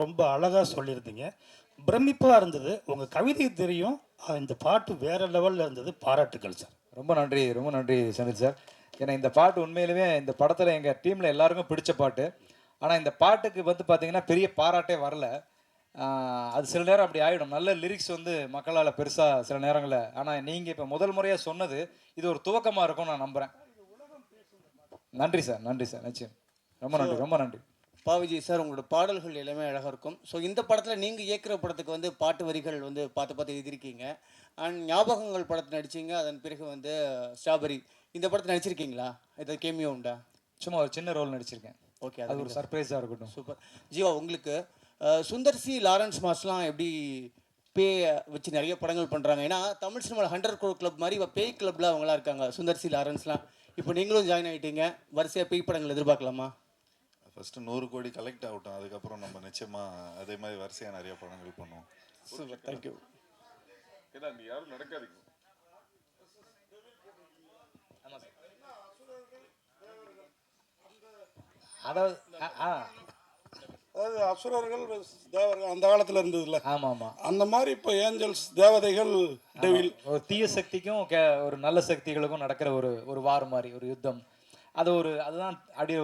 ரொம்ப அழகாக சொல்லியிருந்தீங்க. பிரமிப்பாக இருந்தது. உங்கள் கவிதை தெரியும். இந்த பாட்டு வேறு லெவலில் இருந்தது. பாராட்டுக்கள் சார். ரொம்ப நன்றி செந்தில் சார். ஏன்னா இந்த பாட்டு உண்மையிலுமே இந்த படத்தில் எங்கள் டீமில் எல்லாருக்கும் பிடிச்ச பாட்டு. ஆனால் இந்த பாட்டுக்கு வந்து பார்த்தீங்கன்னா பெரிய பாராட்டே வரல. அது சில நேரம் அப்படி ஆகிடும். நல்ல லிரிக்ஸ் வந்து மக்களால் பெருசாக சில நேரங்களில். ஆனால் நீங்கள் இப்போ முதல் முறையாக சொன்னது இது ஒரு துவக்கமாக இருக்கும்னு நான் நம்புகிறேன். நன்றி சார், நன்றி சார், நிச்சயம். ரொம்ப நன்றி, ரொம்ப நன்றி. பாவிஜி சார், உங்களோட பாடல்கள் எல்லாமே அழகாக இருக்கும். ஸோ இந்த படத்தில் நீங்கள் இயக்குற படத்துக்கு வந்து பாட்டு வரிகள் வந்து பார்த்து பார்த்து எழுதியிருக்கீங்க. அண்ட் ஞாபகங்கள் படத்தில் நடிச்சிங்க. அதன் பிறகு வந்து ஸ்ட்ராபெரி இந்த படத்தில் நடிச்சிருக்கீங்களா? ஏதாவது கேமியோ உண்டா? சும்மா ஒரு சின்ன ரோல் நடிச்சிருக்கேன். ஓகே, அது ஒரு சர்ப்ரைஸாக இருக்கட்டும். சூப்பர். ஜீவா, உங்களுக்கு சுந்தர் சி லாரன்ஸ் மாஸ்லாம் எப்படி பேய் வச்சு நிறைய படங்கள் பண்ணுறாங்க? ஏன்னா தமிழ் சினிமாவில் 100 crore கிளப் மாதிரி இப்போ பேய் கிளப்பில் அவங்களாம் இருக்காங்க. சுந்தர் சி லாரன்ஸ்லாம் இப்போ நீங்களும் ஜாயின் ஆகிட்டீங்க. வரிசையாக பேய் படங்கள் எதிர்பார்க்கலாமா? ஃபஸ்ட்டு 100 கோடி கலெக்ட் ஆகட்டும், அதுக்கப்புறம் நம்ம நிச்சயமாக அதே மாதிரி வரிசையாக நிறைய படங்கள் பண்ணுவோம். Super, thank you. ஏன்னா நீ யாரும் நடக்காதீங்க. அதாவது அசுரர்கள் தேவர்கள் அந்த காலத்தில் இருந்ததுல்ல. ஆமாம் ஆமாம். அந்த மாதிரி இப்போ ஏஞ்சல்ஸ் தேவதைகள் டெவில். ஒரு தீய சக்திக்கும் ஒரு நல்ல சக்திகளுக்கும் நடக்கிற ஒரு வார் மாதிரி ஒரு யுத்தம். அதுதான்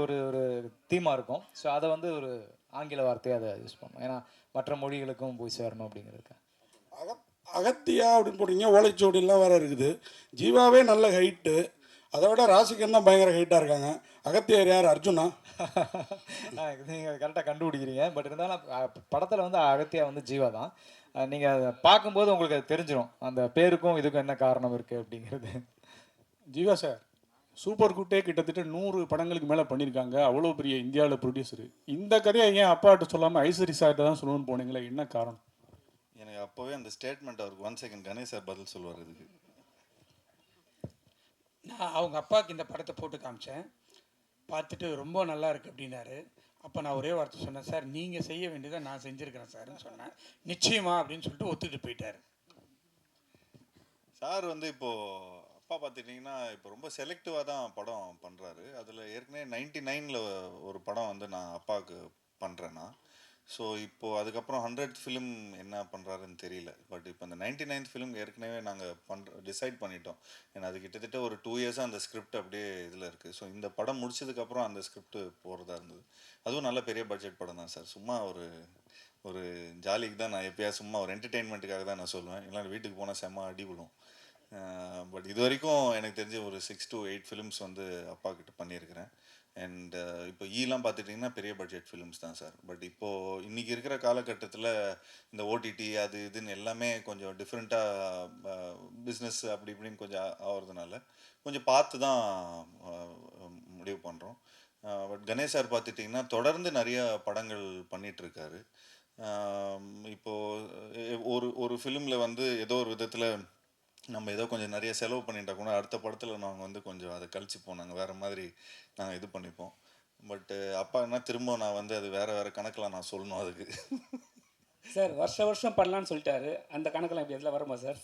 ஒரு தீமாக இருக்கும். ஸோ அதை வந்து ஒரு ஆங்கில வார்த்தையை அதை யூஸ் பண்ணணும். ஏன்னா மற்ற மொழிகளுக்கும் போய் சேரணும் அப்படிங்கிறதுக்கு. அகத்தியா அப்படின்னு போட்டிங்க. ஓலைச்சுவடிலாம் வேறு இருக்குது. ஜீவாவே நல்ல ஹைட்டு. அதை விட ராசிகன் தான் பயங்கர ஹைட்டாக இருக்காங்க. அகத்தியர் யார்? அர்ஜுனா? நீங்கள் கரெக்டாக கண்டுபிடிக்கிறீங்க. பட் இருந்தாலும் படத்தில் வந்து அகத்தியா வந்து ஜீவா தான். நீங்கள் பார்க்கும்போது உங்களுக்கு அது தெரிஞ்சிடும் அந்த பேருக்கும் இதுக்கும் என்ன காரணம் இருக்குது அப்படிங்கிறது. ஜீவா சார், சூப்பர் குட்டே கிட்டத்தட்ட 100 படங்களுக்கு மேலே பண்ணியிருக்காங்க. அவ்வளோ பெரிய இந்தியாவில் ப்ரொடியூசரு. இந்த கதையை ஏன் அப்பாட்ட சொல்லாமல் ஐஸ்வரி சார்கிட்ட தான் சொல்லணும்னு போனீங்களே, என்ன காரணம்? எனக்கு அப்போவே அந்த ஸ்டேட்மெண்ட் அவருக்கு 1 செகண்ட் கணேஷ் சார் பதில் சொல்லுவார் இதுக்கு. நான் அவங்க அப்பாவுக்கு இந்த படத்தை போட்டு காமிச்சேன். பார்த்துட்டு ரொம்ப நல்லா இருக்குது அப்படின்னாரு. அப்போ நான் ஒரே வார்த்தை சொன்னேன், சார் நீங்கள் செய்ய வேண்டியதை நான் செஞ்சுருக்கிறேன் சார்ன்னு சொன்னேன். நிச்சயமா அப்படின்னு சொல்லிட்டு ஒத்துக்கிட்டு போயிட்டார். சார் வந்து இப்போது அப்பா பார்த்துட்டிங்கன்னா இப்போ ரொம்ப செலக்டிவாக தான் படம் பண்ணுறாரு. அதில் ஏற்கனவே 99ல் ஒரு படம் வந்து நான் அப்பாவுக்கு பண்ணுறேன்னா. ஸோ இப்போது அதுக்கப்புறம் 100th ஃபிலிம் என்ன பண்ணுறாருன்னு தெரியல. பட் இப்போ அந்த 99th ஃபிலிம் ஏற்கனவே நாங்கள் டிசைட் பண்ணிட்டோம். ஏன்னா அது கிட்டத்தட்ட ஒரு 2 இயர்ஸாக அந்த ஸ்கிரிப்ட் அப்படியே இதில் இருக்குது. ஸோ இந்த படம் முடிச்சதுக்கப்புறம் அந்த ஸ்கிரிப்ட் போகிறதா இருந்தது. அதுவும் நல்ல பெரிய பட்ஜெட் படம் தான் சார். சும்மா ஒரு ஜாலிக்கு தான் நான் எப்போயா சும்மா ஒரு என்டர்டெயின்மெண்ட்டுக்காக தான் நான் சொல்லுவேன். இல்லைன்னா வீட்டுக்கு போனால் செம்ம அடி விடும். பட் இது வரைக்கும் எனக்கு தெரிஞ்ச ஒரு 6 to 8 ஃபிலிம்ஸ் வந்து அப்பா கிட்ட பண்ணியிருக்கிறேன். அண்ட் இப்போ ஈலாம் பார்த்துட்டிங்கன்னா பெரிய பட்ஜெட் ஃபிலிம்ஸ் தான் சார். பட் இப்போது இன்றைக்கி இருக்கிற காலகட்டத்தில் இந்த ஓடிடி அது இதுன்னு எல்லாமே கொஞ்சம் டிஃப்ரெண்ட்டாக பிஸ்னஸ் அப்படி இப்படின்னு கொஞ்சம் ஆகிறதுனால கொஞ்சம் பார்த்து தான் முடிவு பண்ணுறோம். பட் கணேஷ் சார் பார்த்துட்டிங்கன்னா தொடர்ந்து நிறைய படங்கள் பண்ணிகிட்ருக்காரு. இப்போது ஒரு ஃபிலிமில் வந்து ஏதோ ஒரு விதத்தில் நம்ம ஏதோ கொஞ்சம் நிறைய செலவு பண்ணிட்டா கூட அடுத்த படத்தில் நாங்கள் வந்து கொஞ்சம் அதை கழிச்சுப்போம். நாங்கள் வேறு மாதிரி நாங்கள் இது பண்ணிப்போம். பட்டு அப்பா என்ன திரும்ப நான் வந்து அது வேறு கணக்கில் நான் சொல்லணும் அதுக்கு. சார் வருஷம் பண்ணலான்னு சொல்லிட்டாரு. அந்த கணக்கெல்லாம் இப்படி எதில் வருமா சார்?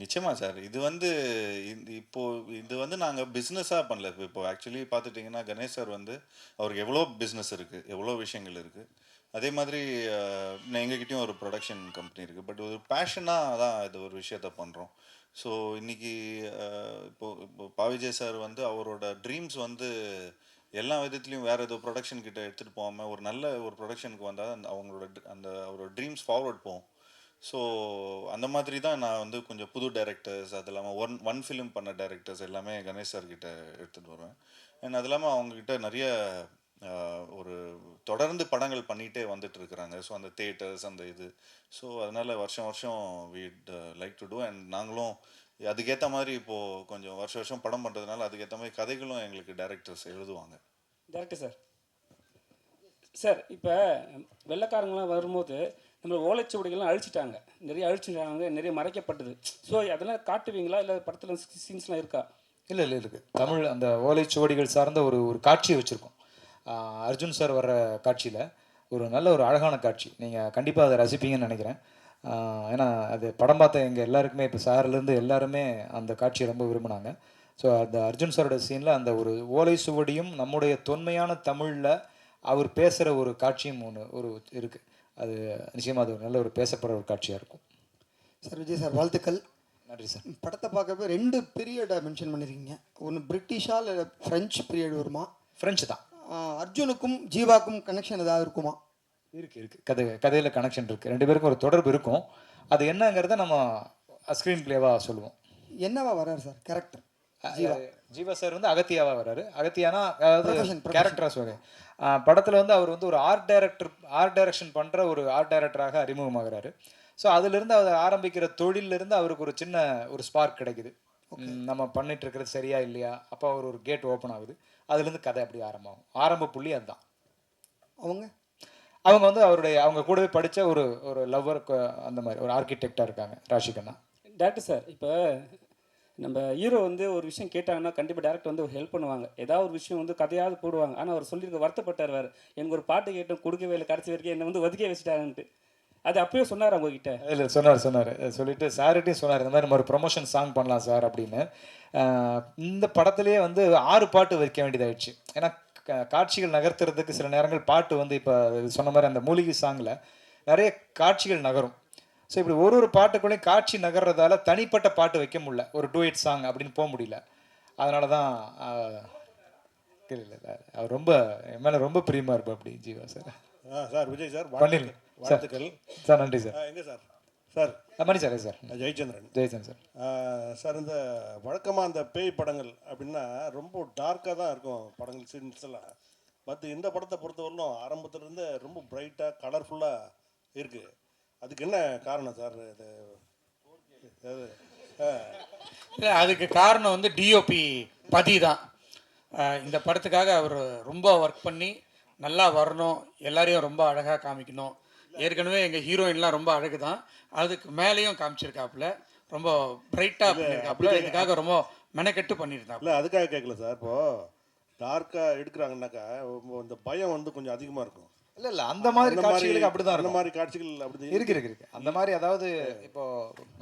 நிச்சயமாக சார். இது வந்து நாங்கள் பிஸ்னஸாக பண்ணல. இப்போ ஆக்சுவலி பார்த்துட்டிங்கன்னா கணேஷ் சார் வந்து அவருக்கு எவ்வளோ பிஸ்னஸ் இருக்குது, எவ்வளோ விஷயங்கள் இருக்குது. அதே மாதிரி எங்ககிட்டயும் ஒரு ப்ரொடக்ஷன் கம்பெனி இருக்குது. பட் ஒரு பேஷனாக தான் இது ஒரு விஷயத்த பண்ணுறோம். ஸோ இன்றைக்கி இப்போ பாவிஜய் சார் வந்து அவரோட ட்ரீம்ஸ் வந்து எல்லா விதத்துலேயும் வேறு ஏதோ ப்ரொடக்ஷன் கிட்ட எடுத்துகிட்டு போகாமல் ஒரு நல்ல ஒரு ப்ரொடக்ஷனுக்கு வந்தால் அவரோட ட்ரீம்ஸ் ஃபார்வர்ட் போகும். ஸோ அந்த மாதிரி தான் நான் வந்து கொஞ்சம் புது டைரக்டர்ஸ், அது இல்லாமல் ஒன் ஃபிலிம் பண்ண டைரக்டர்ஸ் எல்லாமே கணேஷ் சார்கிட்ட எடுத்துகிட்டு வருவேன். அண்ட் அது இல்லாமல் அவங்கக்கிட்ட நிறைய ஒரு தொடர்ந்து படங்கள் பண்ணிகிட்டே வந்துட்டுருக்குறாங்க. ஸோ அந்த தியேட்டர்ஸ் அந்த இது. ஸோ அதனால் வருஷம் வீட் லைக் டு டூ. அண்ட் நாங்களும் அதுக்கேற்ற மாதிரி இப்போது கொஞ்சம் வருஷம் படம் பண்ணுறதுனால அதுக்கேற்ற மாதிரி கதைகளும் எங்களுக்கு டைரக்டர்ஸ் எழுதுவாங்க. டேரக்டர் சார், சார் இப்போ வெள்ளைக்காரங்களாம் வரும்போது நம்மளை ஓலைச்சுவடிகள்லாம் அழிச்சிட்டாங்க. நிறைய மறைக்கப்பட்டது. ஸோ அதெல்லாம் காட்டுவீங்களா? இல்லை படத்தில் சீன்ஸ்லாம் இருக்கா? இல்லை இருக்குது. தமிழ் அந்த ஓலைச்சுவடிகள் சார்ந்த ஒரு காட்சியை வச்சுருக்கோம். அர்ஜுன் சார் வர்ற காட்சியில் நல்ல ஒரு அழகான காட்சி. நீங்கள் கண்டிப்பாக அதை ரசிப்பீங்கன்னு நினைக்கிறேன். ஏன்னா அது படம் பார்த்த எங்கள் எல்லாருக்குமே இப்போ சார்லேருந்து எல்லாருமே அந்த காட்சியை ரொம்ப விரும்பினாங்க. ஸோ அந்த அர்ஜுன் சாரோட சீனில் அந்த ஒரு ஓலை சுவடியும் நம்முடைய தொன்மையான தமிழில் அவர் பேசுகிற ஒரு காட்சியும் ஒன்று இருக்குது. அது நிச்சயமாக அது ஒரு நல்ல ஒரு பேசப்படுற ஒரு காட்சியாக இருக்கும். சார் விஜய் சார் வாழ்த்துக்கள். நன்றி சார். படத்தை பார்க்கப்ப 2 பீரியடை மென்ஷன் பண்ணியிருக்கீங்க. ஒன்று பிரிட்டிஷா இல்லை ஃப்ரெஞ்ச் பீரியட் வருமா? ஃப்ரெஞ்சு தான். அர்ஜுனுக்கும் ஜீவாக்கும் கனெக்ஷன் ஏதாவது இருக்குமா? இருக்குது. கதையில் கனெக்ஷன் இருக்குது. 2 பேருக்கும் ஒரு தொடர்பு இருக்கும். அது என்னங்கிறத நம்ம ஸ்க்ரீன் பிளேவாக சொல்லுவோம். என்னவா வர்றாரு சார் கேரக்டர்? ஜீவா சார் வந்து அகத்தியாவாக வர்றாரு. அகத்தியானா அதாவது கேரக்டராக சொல்லுங்க. படத்தில் வந்து அவர் வந்து ஒரு ஆர்ட் டைரக்ஷன் பண்ணுற ஒரு ஆர்ட் டைரக்டராக அறிமுகமாகிறாரு. ஸோ அதுலேருந்து அவர் ஆரம்பிக்கிற தொழிலிருந்து அவருக்கு ஒரு சின்ன ஒரு ஸ்பார்க் கிடைக்குது. நம்ம பண்ணிட்டு இருக்கிறது சரியா இல்லையா, அப்போ அவர் ஒரு கேட் ஓப்பன் ஆகுது. அதுலேருந்து கதை அப்படி ஆரம்பமாகும். ஆரம்ப புள்ளி அதுதான். அவங்க வந்து அவங்க கூடவே படித்த ஒரு லவ்வர், அந்த மாதிரி ஒரு ஆர்கிடெக்டாக இருக்காங்க ராஷிகண்ணா. டேரக்டர் சார், இப்போ நம்ம ஹீரோ வந்து ஒரு விஷயம் கேட்டாங்கன்னா கண்டிப்பாக டேரக்டர் வந்து ஹெல்ப் பண்ணுவாங்க. ஏதாவது ஒரு விஷயம் வந்து கதையாவது போடுவாங்க. ஆனால் அவர் சொல்லியிருக்க வருத்தப்பட்டார் வேறு, எனக்கு ஒரு பாட்டு கேட்டோம் கொடுக்கவே இல்லை, கடைசி வரைக்கும் என்னை வந்து ஒதுக்கே வச்சுட்டாங்கன்ட்டு. அது அப்பயே சொன்னார் அவங்ககிட்ட? இல்லை, சொன்னார். சொல்லிட்டு சார்கிட்டையும் சொன்னார், இந்த மாதிரி நம்ம ஒரு ப்ரொமோஷன் சாங் பண்ணலாம் சார் அப்படின்னு. இந்த படத்துலேயே வந்து 6 பாட்டு வைக்க வேண்டியதாகிடுச்சு. ஏன்னா காட்சிகள் நகர்த்துறதுக்கு சில நேரங்கள் பாட்டு வந்து இப்போ சொன்ன மாதிரி அந்த மூலிகை சாங்கில் நிறைய காட்சிகள் நகரும். ஸோ இப்படி ஒரு பாட்டுக்குள்ளேயும் காட்சி நகர்றதால தனிப்பட்ட பாட்டு வைக்க முடியல, ஒரு டூயட் சாங் அப்படின்னு போக முடியல. அதனால தான் இல்லை அவர் ரொம்ப என் மேலே ரொம்ப பிரியமாக இருப்பா அப்படி Jeeva sir. Sir Vijay sir வாழ்த்துக்கள் சார். நன்றி சார். எங்கே sir? Sir Mani sir. Sir Jayachandran sir. Sir இந்த வழக்கமாக அந்த பேய் படங்கள் அப்படின்னா ரொம்ப டார்க்காக தான் இருக்கும் படங்கள், சீன்ஸ் எல்லாம். பட் இந்த படத்தை பொறுத்தவரையிலும் ஆரம்பத்துலேருந்து ரொம்ப பிரைட்டாக கலர்ஃபுல்லாக இருக்குது. அதுக்கு என்ன காரணம் சார்? இல்லை, அதுக்கு காரணம் வந்து டிஓபி பதி தான். இந்த படத்துக்காக அவர் ரொம்ப ஒர்க் பண்ணி நல்லா வரணும், எல்லாரையும் ரொம்ப அழகாக காமிக்கணும். ஏற்கனவே எங்கள் ஹீரோயின்லாம் ரொம்ப அழகு தான், அதுக்கு மேலேயும் காமிச்சிருக்காப்புல, ரொம்ப பிரைட்டாக பண்ணியிருக்காப்புல. இதுக்காக ரொம்ப மெனக்கெட்டு பண்ணியிருந்தாப்புல. இல்லை அதுக்காக கேட்கல சார். இப்போது டார்க்காக எடுக்கிறாங்கன்னாக்கா இந்த பயம் வந்து கொஞ்சம் அதிகமாக இருக்கும். இல்லை அந்த மாதிரி காட்சிகளுக்கு அப்படிதான் அந்த மாதிரி காட்சிகள் அப்படி இருக்கு. அந்த மாதிரி அதாவது இப்போ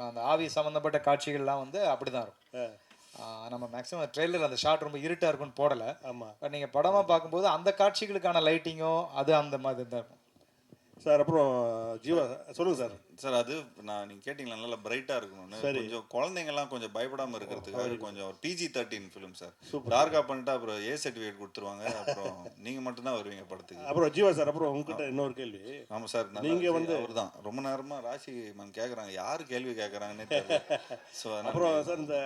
அந்த ஆவி சம்மந்தப்பட்ட காட்சிகள்லாம் வந்து அப்படிதான் இருக்கும். நம்ம மேக்ஸிமம் ட்ரெய்லர் அந்த ஷாட் ரொம்ப இருட்டாக இருக்கும்னு போடலை. ஆமாம். பட் நீங்கள் படமாக பார்க்கும்போது அந்த காட்சிகளுக்கான லைட்டிங்கோ அது அந்த மாதிரி தான் இருக்கும் சார். அப்புறம் ஜீவா சொல்லுங்கள் சார். சார் அது நீங்கள் கேட்டிங்களா நல்லா பிரைட்டாக இருக்கணும்னு. கொஞ்சம் குழந்தைங்கலாம் கொஞ்சம் பயப்படாமல் இருக்கிறதுக்காக கொஞ்சம் ஒரு PG-13 ஃபிலிம் சார். டார்க்காக பண்ணிட்டு அப்புறம் A சர்டிஃபிகேட் கொடுத்துருவாங்க. அப்புறம் நீங்கள் மட்டும்தான் வருவீங்க படத்துக்கு. அப்புறம் ஜீவா சார், அப்புறம் உங்ககிட்ட இன்னொரு கேள்வி. ஆமாம் சார், நீங்கள் வந்து அவர் தான் ரொம்ப நேரமாக ராசி மேம் கேட்குறாங்க, யார் கேள்வி கேட்குறாங்கன்னே தெரியல. ஸோ அப்புறம் சார் இந்த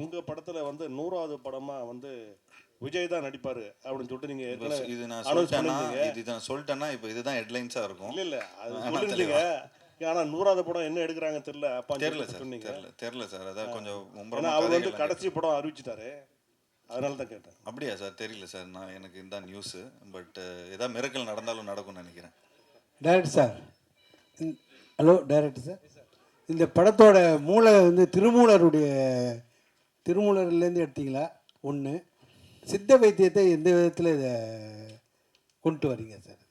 உங்கள் படத்தில் வந்து 100வது படமாக வந்து விஜய் தான் நடிப்பார் அப்படின்னு சொல்லிட்டு நீங்கள் இது நான் சொல்லிட்டேன்னா இப்போ இதுதான் ஹெட்லைன்ஸாக இருக்கும். இல்லை அது சொல்லிருந்தீங்க. ஆனால் 100வது படம் என்ன எடுக்கிறாங்க தெரியல. அப்போ தெரியல சார். தெரியல சார். அதான் கொஞ்சம் அவர் வந்து கடைசி படம் அறிவிச்சிட்டாரு, அதனால தான் கேட்டேன். அப்படியா சார்? தெரியல சார். எனக்கு இந்த நியூஸு. பட் ஏதாவது மிரக்கல் நடந்தாலும் நடக்கும்னு நினைக்கிறேன். Director sir. Hello director sir. இந்த படத்தோட மூளை வந்து திருமூலர்லேருந்து எடுத்தீங்களா? ஒன்று. சித்த வைத்தியத்தை எந்த விதத்தில் இதை கொண்டு வரீங்க சார்?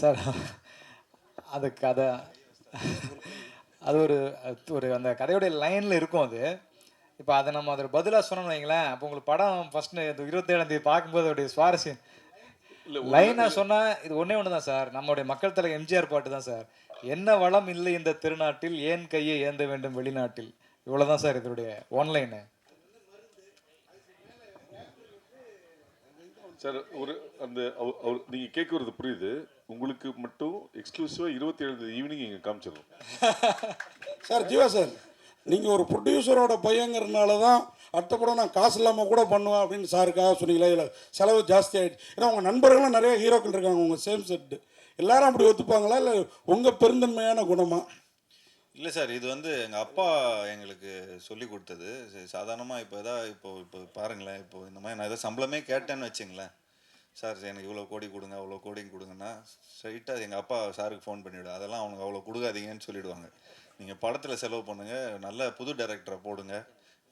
சார் அது கதை அது ஒரு அந்த கதையோடைய லைனில் இருக்கும். அது இப்போ அதை நம்ம அதில் பதிலாக சொன்னோம்னு வைங்களேன், அப்போ உங்களுக்கு படம் ஃபஸ்ட்டு 27ஆம் தேதி பார்க்கும்போது அதோடைய சுவாரஸ்யம் லைனாக சொன்னால் இது ஒன்று தான் சார். நம்மளுடைய மக்கள் தலைவர் எம்ஜிஆர் பாட்டு தான் சார். என்ன வளம் இல்லை இந்த திருநாட்டில், ஏன் கையை ஏந்த வேண்டும் வெளிநாட்டில். இவ்வளோதான் சார் இதனுடைய ஒன்லைனு. சார் ஒரு அந்த அவர் நீங்கள் கேட்குறது புரியுது. உங்களுக்கு மட்டும் எக்ஸ்க்ளூசிவாக 27 ஈவினிங் இங்கே காமிச்சிடணும் சார். ஜீவா சார், நீங்கள் ஒரு ப்ரொடியூசரோட பையங்கிறதுனால தான் அடுத்த படம் நான் காசு இல்லாமல் கூட பண்ணுவேன் அப்படின்னு சாருக்காக சொன்னீங்களா? இல்லை செலவு ஜாஸ்தி ஆகிடுச்சு. ஏன்னா உங்கள் நண்பர்களும் நிறைய ஹீரோக்கள் இருக்காங்க உங்கள் சேம் செட்டு. எல்லாரும் அப்படி ஒத்துப்பாங்களா, இல்லை உங்கள் பெருந்தன்மையான குணமா? இல்லை சார், இது வந்து எங்கள் அப்பா எங்களுக்கு சொல்லி கொடுத்தது. சாதாரணமாக இப்போ பாருங்களேன், இப்போ இந்த மாதிரி நான் ஏதாவது சம்பளமே கேட்டேன்னு வச்சுங்களேன், சார் எனக்கு இவ்வளோ கோடி கொடுங்க அவ்வளோ கோடிங்க கொடுங்கன்னா ஸ்ட்ரைட்டாக எங்கள் அப்பா சாருக்கு ஃபோன் பண்ணிவிடு. அதெல்லாம் அவனுக்கு அவ்வளோ கொடுக்காதீங்கன்னு சொல்லிவிடுவாங்க. நீங்கள் படத்தில் செலவு பண்ணுங்கள், நல்ல புது டைரக்டரை போடுங்க,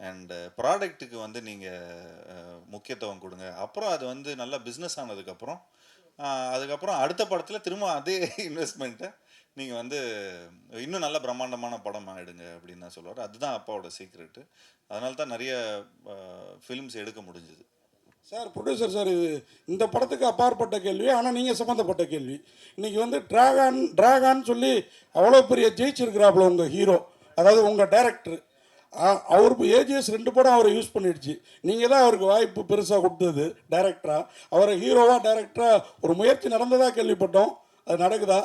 அண்டு ப்ராடக்ட்டுக்கு வந்து நீங்கள் முக்கியத்துவம் கொடுங்க. அப்புறம் அது வந்து நல்லா பிஸ்னஸ் ஆனதுக்கப்புறம் அதுக்கப்புறம் அடுத்த படத்தில் திரும்ப அதே இன்வெஸ்ட்மெண்ட்டை நீங்கள் வந்து இன்னும் நல்ல பிரம்மாண்டமான படம் ஆகிடுங்க அப்படின்னு தான் சொல்லுவார். அதுதான் அப்பாவோட சீக்ரெட்டு. அதனால தான் நிறைய ஃபிலிம்ஸ் எடுக்க முடிஞ்சுது. சார் ப்ரொடியூசர் சார், இது இந்த படத்துக்கு அப்பாற்பட்ட கேள்வி, ஆனால் நீங்கள் சம்மந்தப்பட்ட கேள்வி. இன்றைக்கி வந்து டிராகான்னு சொல்லி அவ்வளோ பெரிய ஜெயிச்சிருக்கிறாப்புல உங்கள் ஹீரோ, அதாவது உங்கள் டைரக்டர். அவருக்கு ஏஜிஎஸ் 2 படம் அவரை யூஸ் பண்ணிடுச்சு. நீங்கள் தான் அவருக்கு வாய்ப்பு பெருசாக கொடுத்தது டைரக்டராக. அவரை ஹீரோவாக டைரக்டராக ஒரு முயற்சி நடந்ததாக கேள்விப்பட்டோம். அது நடக்குதா?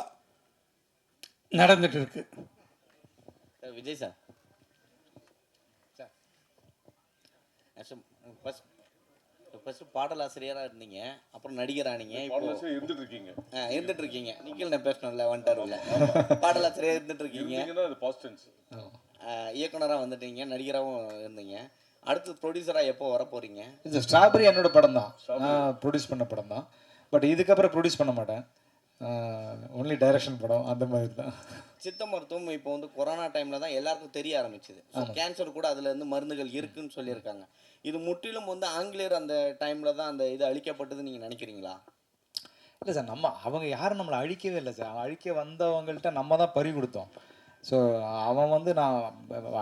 நடந்துட்டு இருக்கு. விஜய் சார், ஃபர்ஸ்ட் பாடலாசிரியராக இருந்தீங்க, அப்புறம் நடிகரானீங்க, இப்போ இருந்துட்டு இருக்கீங்க. இருந்துட்டு இருக்கீங்க. நீங்கள் நான் பேசணும்ல வந்துட்டாருல, பாடலாசிரியர் இருந்துட்டு இருக்கீங்க, இயக்குனராக வந்துட்டீங்க, நடிகராகவும் இருந்தீங்க. அடுத்து ப்ரொடியூசராக எப்போ வர போகிறீங்க? இது ஸ்ட்ராபெரி என்னோட படம் தான், நான் ப்ரொடியூஸ் பண்ண படம் தான். பட் இதுக்கப்புறம் ப்ரொடியூஸ் பண்ண மாட்டேன், ஒன்லி டைரக்ஷன் படம் அந்த மாதிரி தான். சித்த மருத்துவம் இப்போ வந்து கொரோனா டைமில் தான் எல்லாருக்கும் தெரிய ஆரம்பிச்சுது. கேன்சர் கூட அதுலேருந்து மருந்துகள் இருக்குன்னு சொல்லியிருக்காங்க. இது முற்றிலும் வந்து ஆங்கிலேயர் அந்த டைமில் தான் அந்த இது அழிக்கப்பட்டதுன்னு நீங்கள் நினைக்கிறீங்களா? இல்லை சார், அவங்க யாரும் நம்மளை அழிக்கவே இல்லை சார். அழிக்க வந்தவங்கள்ட்ட நம்ம தான் பறி கொடுத்தோம். ஸோ அவன் வந்து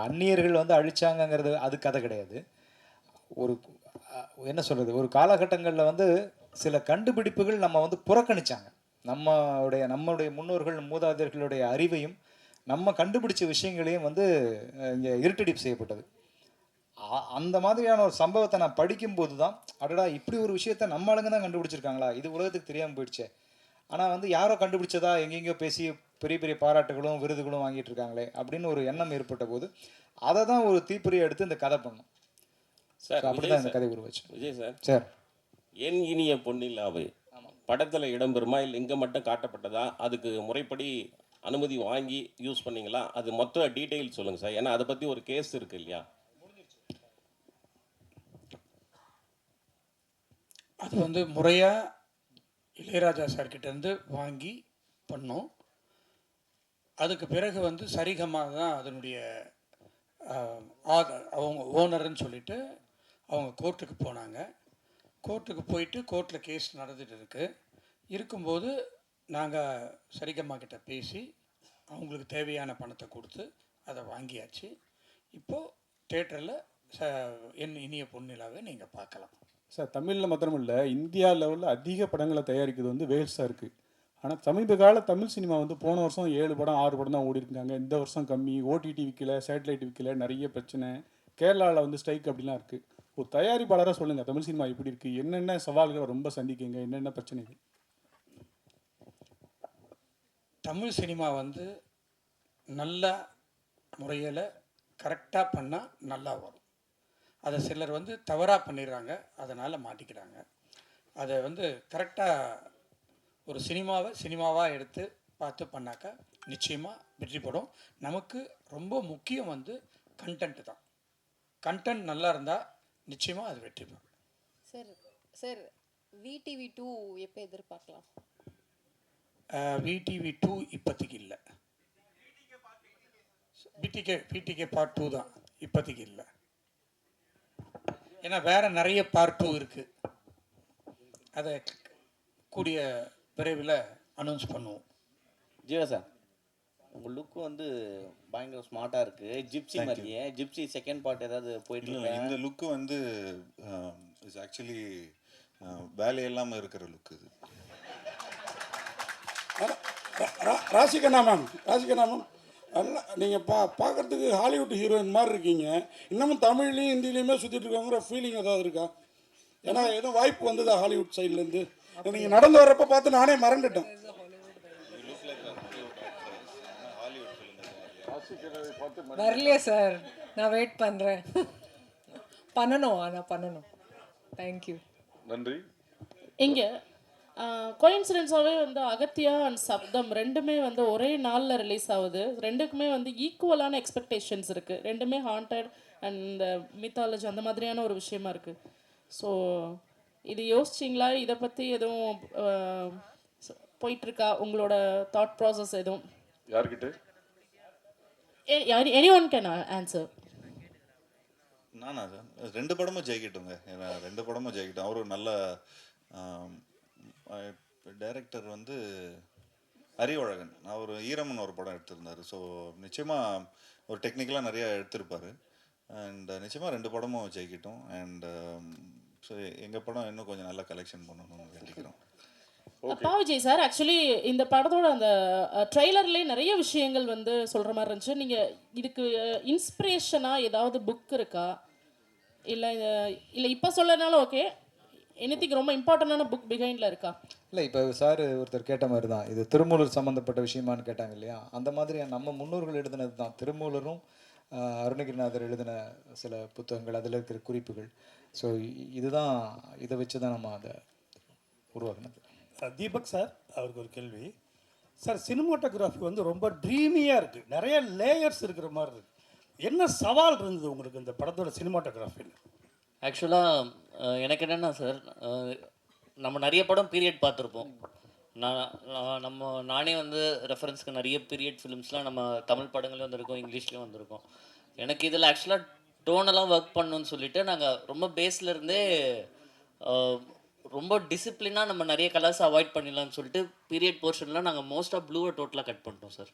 அந்நியர்கள் வந்து அழிச்சாங்கங்கிறது அது கதை கிடையாது. ஒரு என்ன சொல்கிறது, ஒரு காலகட்டங்களில் வந்து சில கண்டுபிடிப்புகள் நம்ம வந்து புறக்கணிச்சாங்க. நம்மளுடைய முன்னோர்கள் மூதாதையர்களுடைய அறிவையும் நம்ம கண்டுபிடிச்ச விஷயங்களையும் வந்து இங்கே இருட்டடிப்பு செய்யப்பட்டது. அந்த மாதிரியான ஒரு சம்பவத்தை நான் படிக்கும்போது தான், அடடா இப்படி ஒரு விஷயத்த நம்ம ஆளுங்க தான் கண்டுபிடிச்சிருக்காங்களா, இது உலகத்துக்கு தெரியாமல் போயிடுச்சே. ஆனால் வந்து யாரோ கண்டுபிடிச்சதா எங்கெங்கேயோ பேசி பெரிய பெரிய பாராட்டுகளும் விருதுகளும் வாங்கிட்டு இருக்காங்களே அப்படின்னு ஒரு எண்ணம் ஏற்பட்ட போது அதை தான் ஒரு தீப்பொறியை எடுத்து இந்த கதை பண்ணோம் சார். அப்படி தான் இந்த கதை உருவாச்சு. விஜய் சார், சார் என் இனிய பொன்னிலாவை படத்தில் இடம்பெறுமா, இல்லை இங்கே மட்டும் காட்டப்பட்டதா, அதுக்கு முறைப்படி அனுமதி வாங்கி யூஸ் பண்ணீங்களா, அது மொத்த டீட்டெயில் சொல்லுங்கள் சார். ஏன்னா அதை பற்றி ஒரு கேஸ் இருக்குது இல்லையா? அது வந்து முறையாக இளையராஜா சார்கிட்டேருந்து வாங்கி பண்ணோம். அதுக்கு பிறகு வந்து சரிகமாக தான் அதனுடைய அவங்க ஓனர்னு சொல்லிட்டு அவங்க கோர்ட்டுக்கு போனாங்க. கோர்ட்டுக்கு போயிட்டு கோர்ட்டில் கேஸ் நடந்துட்டு இருக்கும்போது நாங்கள் சரிகம்மா கிட்ட பேசி அவங்களுக்கு தேவையான பணத்தை கொடுத்து அதை வாங்கியாச்சு. இப்போது தேட்டரில் என் இனிய பொன்னிலாவை நீங்கள் பார்க்கலாம் சார். தமிழில் மாத்திரம் இல்லை, இந்தியா லெவலில் அதிக படங்களை தயாரிக்கிறது வந்து வேல்ஸாக இருக்குது. ஆனால் சமீப கால தமிழ் சினிமா வந்து போன வருஷம் 7 படம் 6 படம் தான் ஓடி இருக்காங்க. இந்த வருஷம் கம்மி, ஓடிடி விற்கல, சேட்டலைட் விற்கல, நிறைய பிரச்சனை. கேரளாவில் வந்து ஸ்ட்ரைக் அப்படிலாம் இருக்குது. ஒரு தயாரிப்பாளராக சொல்லுங்கள், தமிழ் சினிமா எப்படி இருக்குது, என்னென்ன சவால்களை ரொம்ப சந்திக்குங்க, என்னென்ன பிரச்சனைகள்? தமிழ் சினிமா வந்து நல்ல முறையில் கரெக்டாக பண்ணால் நல்லா வரும். அதை சிலர் வந்து தவறாக பண்ணிடுறாங்க, அதனால் மாட்டிக்கிறாங்க. அதை வந்து கரெக்டாக ஒரு சினிமாவாக எடுத்து பார்த்து பண்ணாக்கா நிச்சயமாக வெற்றி படும். நமக்கு ரொம்ப முக்கியம் வந்து கண்டென்ட் தான். கண்டென்ட் நல்லா இருந்தால் நிச்சயமாக அது வெற்றி பெறும். சார் சார் விடிவி 2 எப்போ எதிர்பார்க்கலாம்? விடிவி 2 இப்போதைக்கு இல்லை. பிடிகே பார்ட் 2 தான் இப்போதைக்கு இல்லை. ஏன்னா வேறு நிறைய பார்ட் 2 இருக்குது. அதை கூடிய விரைவில் அனௌன்ஸ் பண்ணுவோம். ஜீவா சார், உங்கள் லுக்கு வந்து பயங்கர ஸ்மார்ட்டாக இருக்குது. ஜிப்சி மாதிரியே. ஜிப்சி செகண்ட் பார்ட் ஏதாவது போயிட்டு இல்லை, இந்த லுக்கு வந்து இஸ் ஆக்சுவலி வேலை இல்லாமல் இருக்கிற லுக் இது. ராசிகண்ணா மேம், நல்லா நீங்கள் பார்க்குறதுக்கு ஹாலிவுட் ஹீரோயின் மாதிரி இருக்கீங்க. இன்னமும் தமிழ்லையும் ஹிந்திலையுமே சுற்றிட்டு இருக்காங்கிற ஃபீலிங் ஏதாவது இருக்கா? ஏன்னா எதுவும் வாய்ப்பு வந்ததா ஹாலிவுட் சைட்லேருந்து? நீங்கள் நடந்து வர்றப்ப பார்த்து நானே மறந்துட்டேன். வரலையே சார், நான் வெயிட் பண்ணுறேன். பண்ணணும். தேங்க்யூ, நன்றி. இங்கே கோயின்சிடென்ஸாகவே வந்து அகத்தியா அண்ட் சப்தம் ரெண்டுமே வந்து ஒரே நாளில் ரிலீஸ் ஆகுது. ரெண்டுக்குமே வந்து ஈக்குவலான எக்ஸ்பெக்டேஷன்ஸ் இருக்குது. ரெண்டுமே ஹாண்டட் அண்ட் இந்த மித்தாலஜி அந்த மாதிரியான ஒரு விஷயமா இருக்குது. ஸோ இது யோசிச்சிங்களா? இதை பற்றி எதுவும் போயிட்டுருக்கா உங்களோட தாட் ப்ராசஸ் எதுவும்? யார்கிட்ட? anyone can answer. நானா சார், 2 படமும் ஜெயிக்கட்டுங்க. ஏன்னா 2 படமும் ஜெயிக்கட்டும். அவரும் நல்ல டைரக்டர் வந்து அறிவழகன். அவர் ஈரம்னு ஒரு படம் எடுத்திருந்தார். ஸோ நிச்சயமாக ஒரு டெக்னிக்கலாக நிறைய எடுத்திருப்பார். அண்ட் நிச்சயமாக 2 படமும் ஜெயிக்கட்டும். அண்ட் ஸோ எங்கள் படம் இன்னும் கொஞ்சம் நல்லா கலெக்ஷன் பண்ணணும்னு வேண்டிக்கிறோம். அப்பா விஜய் சார், ஆக்சுவலி இந்த படத்தோட அந்த ட்ரெய்லர்லேயே நிறைய விஷயங்கள் வந்து சொல்கிற மாதிரி இருந்துச்சு. நீங்கள் இதுக்கு இன்ஸ்பிரேஷனாக ஏதாவது புக் இருக்கா? இல்லை இல்லை இப்போ சொல்லனாலும் ஓகே, எனிதிங் ரொம்ப இம்பார்ட்டண்டான புக் பிஹைண்டில் இருக்கா? இல்லை, இப்போ சார் ஒருத்தர் கேட்ட மாதிரி தான், இது திருமூலர் சம்மந்தப்பட்ட விஷயமானு கேட்டாங்க இல்லையா? அந்த மாதிரி நம்ம முன்னோர்கள் எழுதினது தான். திருமூலரும் அருணகிரிநாதர் எழுதின சில புத்தகங்கள், அதில் இருக்கிற குறிப்புகள். ஸோ இதுதான், இதை வச்சு தான் நம்ம அதை உருவாக்குனது. தீபக் சார், அவருக்கு ஒரு கேள்வி சார். சினிமாட்டோகிராஃபி வந்து ரொம்ப ட்ரீமியாக இருக்குது, நிறைய லேயர்ஸ் இருக்கிற மாதிரி இருக்குது. என்ன சவால் இருந்தது உங்களுக்கு இந்த படத்தோட சினிமாட்டோகிராஃபியில்? ஆக்சுவலாக எனக்கு என்னென்னா சார், நம்ம நிறைய படம் பீரியட் பார்த்துருப்போம். நானே வந்து ரெஃபரன்ஸ்க்கு நிறைய பீரியட் ஃபிலிம்ஸ்லாம் நம்ம தமிழ் படங்களையும் வந்திருக்கோம், இங்கிலீஷ்லேயும் வந்திருக்கோம். எனக்கு இதில் ஆக்சுவலாக டோனெல்லாம் ஒர்க் பண்ணணும்னு சொல்லிட்டு நாங்கள் ரொம்ப பேஸ்லேருந்தே ரொம்ப டிசிப்ளினாக நம்ம நிறைய கலர்ஸ் அவாய்ட் பண்ணிடலாம்னு சொல்லிட்டு பீரியட் போர்ஷன்லாம் நாங்கள் மோஸ்ட் ஆஃப் ப்ளூவை டோட்டலாக கட் பண்ணிட்டோம் சார்.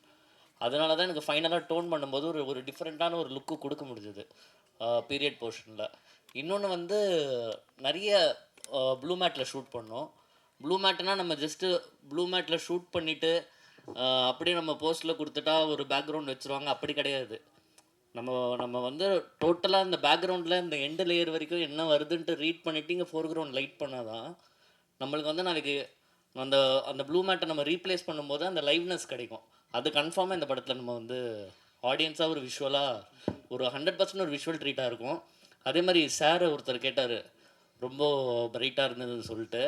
அதனால தான் எனக்கு ஃபைனலாக டோன் பண்ணும்போது ஒரு டிஃப்ரெண்ட்டான ஒரு லுக்கு கொடுக்க முடிஞ்சது பீரியட் போர்ஷனில். இன்னொன்று வந்து நிறைய ப்ளூ மேட்டில் ஷூட் பண்ணோம். ப்ளூ மேட்னா நம்ம ஜஸ்ட்டு ப்ளூ மேட்டில் ஷூட் பண்ணிவிட்டு அப்படியே நம்ம போஸ்ட்டில் கொடுத்துட்டா ஒரு பேக்ரவுண்ட் வச்சுருவாங்க, அப்படி கிடையாது. நம்ம வந்து டோட்டலாக இந்த பேக்ரவுண்டில் இந்த எண்டு லேயர் வரைக்கும் என்ன வருதுன்ட்டு ரீட் பண்ணிவிட்டு இங்கே ஃபோர்க்ரவுண்ட் லைட் பண்ணால் தான் நம்மளுக்கு வந்து நாளைக்கு அந்த ப்ளூ மேட்டை நம்ம ரீப்ளேஸ் பண்ணும்போது அந்த லைவ்னஸ் கிடைக்கும். அது கன்ஃபார்மாக இந்த படத்தில் நம்ம வந்து ஆடியன்ஸாக ஒரு விஷுவலாக ஒரு 100% ஒரு விஷுவல் ட்ரீட்டாக இருக்கும். அதே மாதிரி சார் ஒருத்தர் கேட்டார், ரொம்ப பிரைட்டாக இருந்ததுன்னு சொல்லிட்டு.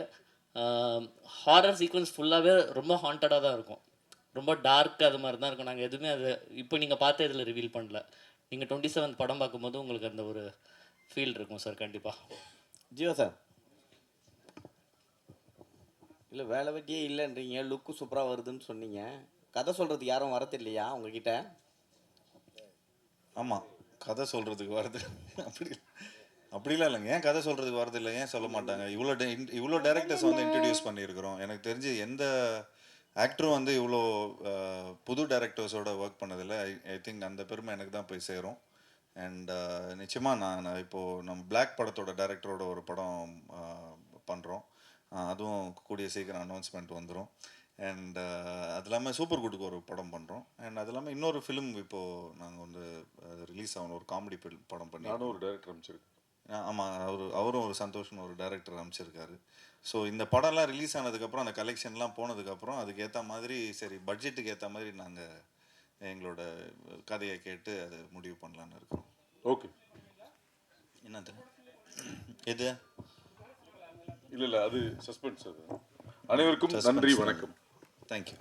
ஹாரர் சீக்வன்ஸ் ஃபுல்லாகவே ரொம்ப ஹாண்டடாக தான் இருக்கும், ரொம்ப டார்க் அது மாதிரி தான் இருக்கும். நாங்கள் எதுவுமே அது இப்போ நீங்கள் பார்த்து இதில் ரிவீல் பண்ணல. நீங்கள் 27 படம் பார்க்கும்போது உங்களுக்கு அந்த ஒரு ஃபீல் இருக்கும் சார் கண்டிப்பாக. ஜியோ சார், இல்லை வேலை வெட்டியே இல்லைன்றீங்க, லுக்கு சூப்பராக வருதுன்னு சொன்னீங்க. கதை சொல்கிறதுக்கு யாரும் வரது இல்லையா உங்ககிட்ட? ஆமாம், கதை சொல்கிறதுக்கு வருது. அப்படிலாம் இல்லைங்க. ஏன் கதை சொல்கிறதுக்கு வரது இல்லை? ஏன் சொல்ல மாட்டாங்க? இவ்வளோ டேரக்டர்ஸ் வந்து இன்ட்ரடியூஸ் பண்ணியிருக்கிறோம். எனக்கு தெரிஞ்சு எந்த ஆக்டரும் வந்து இவ்வளோ புது டேரக்டர்ஸோட ஒர்க் பண்ணதில்லை. ஐ திங்க் அந்த பெருமை எனக்கு தான் போய் சேரும். அண்ட் நிச்சயமாக நான் இப்போது நம்ம பிளாக் படத்தோட டேரக்டரோட ஒரு படம் பண்ணுறோம். அதுவும் கூடிய சீக்கிரம் அனௌன்ஸ்மெண்ட் வந்துடும். அண்ட் அது இல்லாமல் சூப்பர் குட்டுக்கு ஒரு படம் பண்ணுறோம். அண்ட் அது இல்லாமல் இன்னொரு ஃபிலிம் இப்போது நாங்கள் வந்து ரிலீஸ் ஆகணும், ஒரு காமெடி படம் பண்ணி. நானும் ஒரு டேரக்டர் அமைச்சிருக்கேன். ஆமாம், அவரும் ஒரு சந்தோஷம்னு ஒரு டைரக்டர் அமைச்சிருக்காரு. ஸோ இந்த படம்லாம் ரிலீஸ் ஆனதுக்கப்புறம், அந்த கலெக்ஷன்லாம் போனதுக்கப்புறம் அதுக்கு ஏற்ற மாதிரி, சரி பட்ஜெட்டுக்கு ஏற்ற மாதிரி நாங்கள் எங்களோட கதையை கேட்டு அதை முடிவு பண்ணலான்னு இருக்கோம். ஓகே, என்னது எது? இல்லை அது சஸ்பென்ஸ். அது அனைவருக்கும் நன்றி, வணக்கம். தேங்க்யூ.